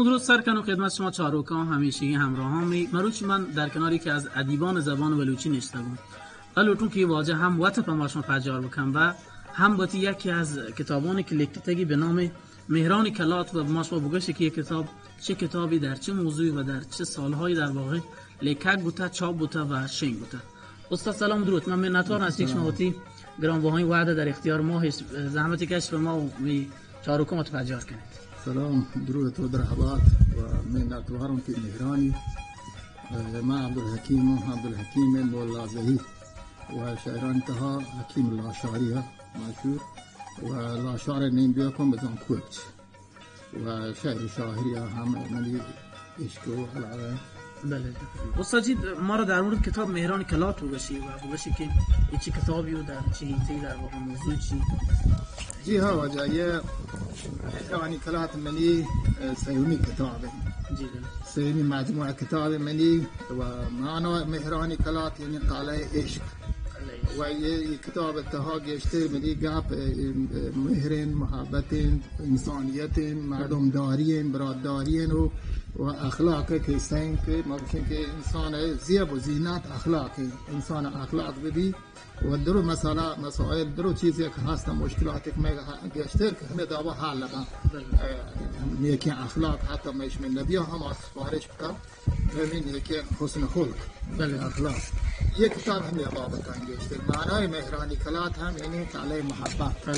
درود سرکن و خدمت شما چاروکان همیشگی همراهامی مروچ من در کناری که از ادیبان زبان بلوچی نشتم قلوتون که واجه هم وقت پماشون پجار بکن و هم باتی یکی از کتابانی که لیکتگی به نام مهران کلات و ماش با بگوشه که یک کتاب چه کتابی در چه موضوعی و در چه سالهایی در واقع لیکک بوده چاپ بوده و شنگ بوده. استاد سلام درود. من منتظر هستم شما وقتی گرانبهایی وعده در اختیار ما زحمتی کش به ما و می چاروکان متفجر کنید. سلام درود و درحبات و منتظرم که مهرانی ما عبدالحکیم مولا زهی و شاعران تها حکیم لاشاری مشهور و لاشار نیم بیاکم بزن کوچ و شعر شاهری هم منی عشق و علاقه. بله استاد جی ما را در مورد کتاب مهران کلات بگوشی و بگوشی که چی کتابی و در چه حیطه‌ای در واقع موضوع چی؟ جی ها وجایه مهران کلات منی سیومی کتابه سیومی مجموعه کتاب منی و معنی مهران کلات یعنی قلعه عشق و یه کتاب اتها گشته منی گپ مهرین محبتین انسانیتین مردم دارین برادرین و اخلاق که سین که ممکن که انسان زیب و زینت اخلاقی انسان اخلاق بدی و درو مسائل درو چیزی که هستن مشکلاتی که گشته که همه دعوا حل لگن یکی اخلاق حتی میش من نبی هم سفارش بکن همین یکی حسن خلق بله اخلاق یک کتاب هم یه بابت گشته معنای مهرانی کلات هم یعنی تعالی محبت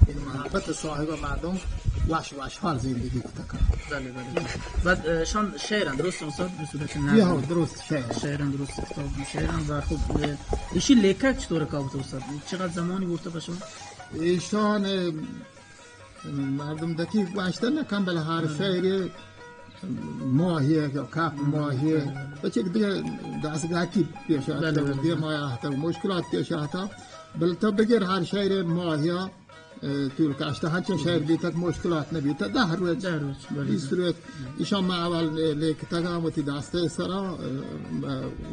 این محبت صاحب مردم واش حال زندگی کتکن. بله بعد شان شعرن درست استاد به صورت نه یا درست شعرن درست کتاب شعرن و خب ایشی لیکک چطور کابوت استاد چقدر زمانی گفته باشه ایشان مردم دقیق واشتن نکن بله هر شعر ماهیه یا کاف ماهیه بچه دیگه دستگاه کی پیش آتا دیگه ماهیه حتی مشکلات پیش آتا بله تو بگیر هر شعر ماهیه طول کاشته هرچند شعر بیتک مشکلات نبیته ده روز بیستروت ایشان ما اول لیکتگام و تی دسته سرا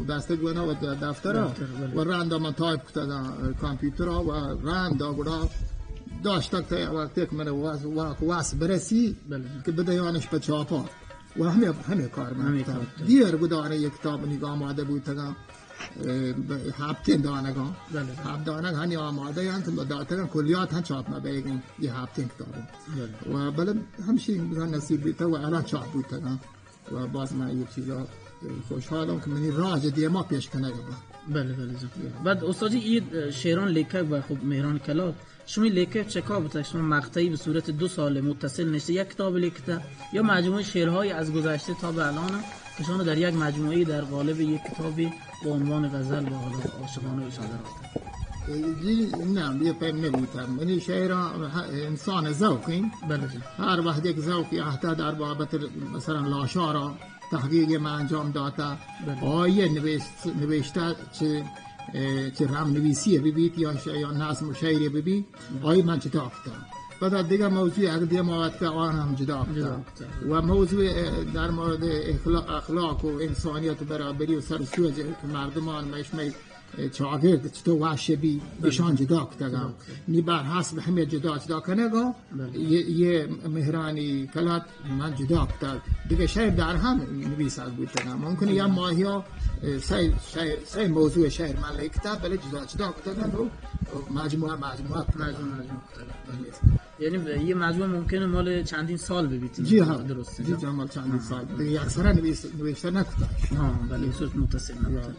دسته گونا و دفترا و رنده من تایپ کتگام کامپیوترا و رنده گونا داشتک تا وقتی که من واس برسی که بده یانش به چاپا و همه کار من دیر گداره یک کتاب نگاه آماده بود تگام هفتین دانگان هفت دانگ هنی آماده یان که داتگان کلیات هم چاپ نبیگن یه هفتین کتابه و بله همشی نصیب بیتا و الان چاپ بود تگان و باز من یه چیزا خوشحالم که منی راج دیگه ما پیش کنه بله بعد استادی این شعران لیکک و خب مهران کلات شما لیکک چه کار بوده شما مقطعی به صورت 2 سال متصل نشته یک کتاب لیکته یا مجموعه شعرهای از گذشته تا به الان که شما در یک مجموعه در قالب یک کتابی با عنوان غزل و عاشقانه صادر نه یه پیم نبودم منی شعر انسان ذوقی بله هر وقت یک ذوقی احتا در بابت مثلا لاشارا تحقیق من انجام داتا آیه نوشته چه رام نویسیه ببید یا نظم و شعری ببید آیه من چطور افتم بعد دیگه موضوع اگر دیگه مواد که آن هم جدا افتم و موضوع در مورد اخلاق و انسانیت و برابری و سرسوی که مردمان میشمی چاگرد چطور وحشه بی ایشان جدا کتگم نی بر حسب همه جدا کنگا یه مهرانی کلات من جدا کتگ دیگه شعر در هم نویسد بود تگم ممکنه یه ماهی ها سی موضوع شعر من لیکتب بله جدا کتگم و مجموعه یعنی یه مجموعه ممکنه مال چندین سال ببینید جی ها درسته جی مال چندین سال دیگه اکثرا نوشته نکتاش بله صورت متصل نبود